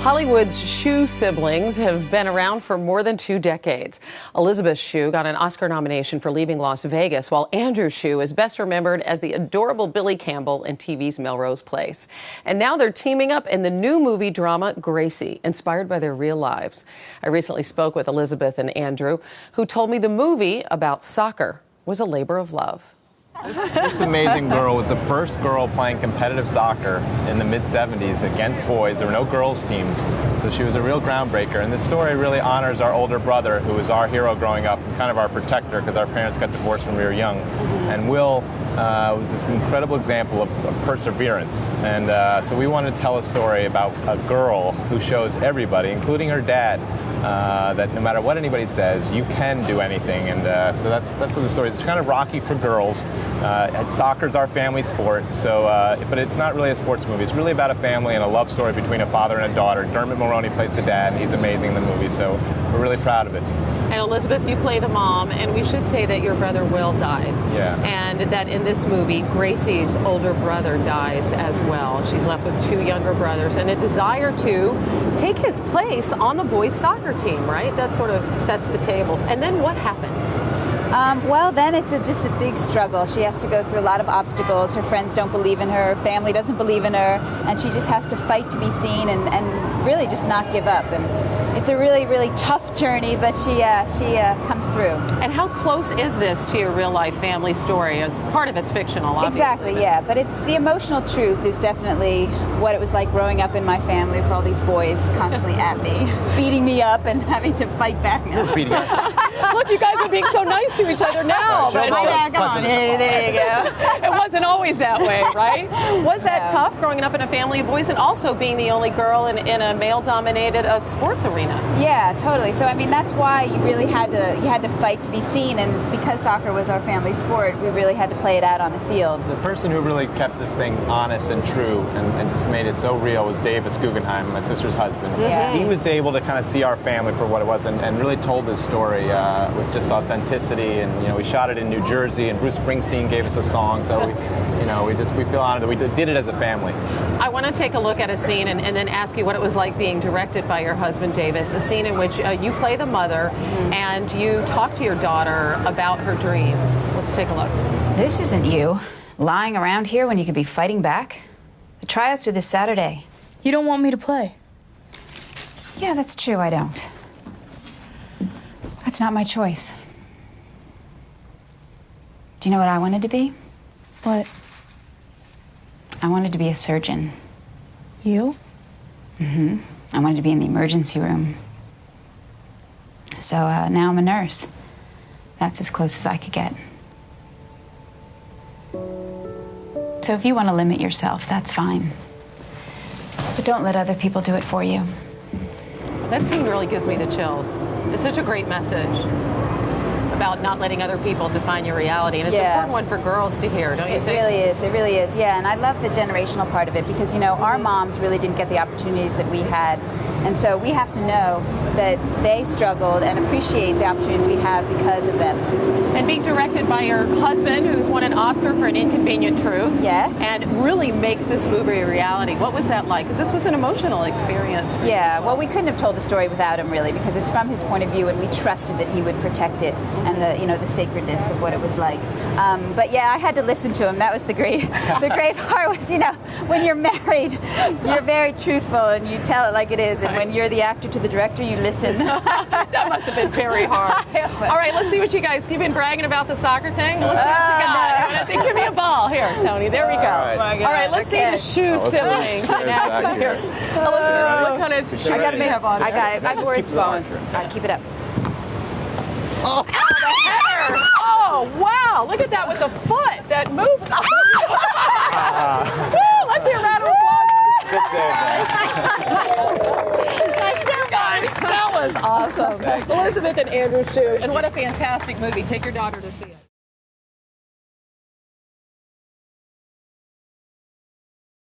Hollywood's Shue siblings have been around for more than 2 decades. Elizabeth Shue got an Oscar nomination for Leaving Las Vegas, while Andrew Shue is best remembered as the adorable Billy Campbell in TV's Melrose Place. And now they're teaming up in the new movie drama Gracie, inspired by their real lives. I recently spoke with Elizabeth and Andrew, who told me the movie about soccer was a labor of love. This amazing girl was the first girl playing competitive soccer in the mid-'70s against boys. There were no girls' teams, so she was a real groundbreaker. And this story really honors our older brother, who was our hero growing up and kind of our protector because our parents got divorced when we were young. And Will was this incredible example of perseverance. And so we wanted to tell a story about a girl who shows everybody, including her dad, that no matter what anybody says, you can do anything. And so that's what the story is. It's kind of rocky for girls. Soccer's our family sport, so but it's not really a sports movie. It's really about a family and a love story between a father and a daughter. Dermot Mulroney plays the dad, and he's amazing in the movie, so we're really proud of it. And Elizabeth, you play the mom, and we should say that your brother Will died. Yeah. And that in this movie, Gracie's older brother dies as well. She's left with 2 younger brothers and a desire to take his place on the boys' soccer team, right? That sort of sets the table. And then what happens? Well, then it's just a big struggle. She has to go through a lot of obstacles. Her friends don't believe in her, family doesn't believe in her, and she just has to fight to be seen and really just not give up. And it's a really, really tough journey, but she comes through. And how close is this to your real-life family story? It's part of it's fictional, obviously. Exactly, yeah. But it's the emotional truth is definitely what it was like growing up in my family with all these boys constantly at me, beating me up and having to fight back now. Beating us. Look, you guys are being so nice to each other now. Come on. Hey, there you go. It wasn't always that way, right? Was that tough growing up in a family of boys and also being the only girl in a male-dominated sports arena? Yeah, totally. So I mean, that's why you really had to fight to be seen, and because soccer was our family sport, we really had to play it out on the field. The person who really kept this thing honest and true and just made it so real was Davis Guggenheim, my sister's husband. Yeah. He was able to kind of see our family for what it was and really told this story with just authenticity. And we shot it in New Jersey, and Bruce Springsteen gave us a song, so we feel honored that we did it as a family. I want to take a look at a scene and then ask you what it was like being directed by your husband Davis. A scene in which you play the mother and you talk to your daughter about her dreams. Let's take a look. This isn't you lying around here when you could be fighting back. The tryouts are this Saturday. You don't want me to play. Yeah, that's true, I don't. That's not my choice. Do you know what I wanted to be? What? I wanted to be a surgeon. You? Mm-hmm. I wanted to be in the emergency room. So now I'm a nurse. That's as close as I could get. So if you want to limit yourself, that's fine. But don't let other people do it for you. That scene really gives me the chills. It's such a great message about not letting other people define your reality. And it's an important one for girls to hear, don't you think? It really is, yeah. And I love the generational part of it because, our moms really didn't get the opportunities that we had. And so we have to know that they struggled and appreciate the opportunities we have because of them. And being directed by your husband, who's won an Oscar for An Inconvenient Truth. Yes. And really makes this movie a reality. What was that like? Because this was an emotional experience for you. Well, we couldn't have told the story without him, really, because it's from his point of view, and we trusted that he would protect it and the sacredness of what it was like. But yeah, I had to listen to him. That was the great part was, when you're married, you're very truthful and you tell it like it is. And when you're the actor to the director, you listen. That must have been very hard. All right, let's see what you guys, you've been bragging about the soccer thing. Let's see what you got. I think give me a ball. Here, Tony, there we go. All right, let's see the Shue siblings in action here. Elizabeth, what kind of shoe? I got it. I got it. I'm worried bones. All right, keep it up. Oh, the header. Oh, wow. Look at that with the foot. That move. Woo, let's hear a round of applause. Good save, Guys, that was awesome. Elizabeth and Andrew Shue. And what a fantastic movie. Take your daughter to see it.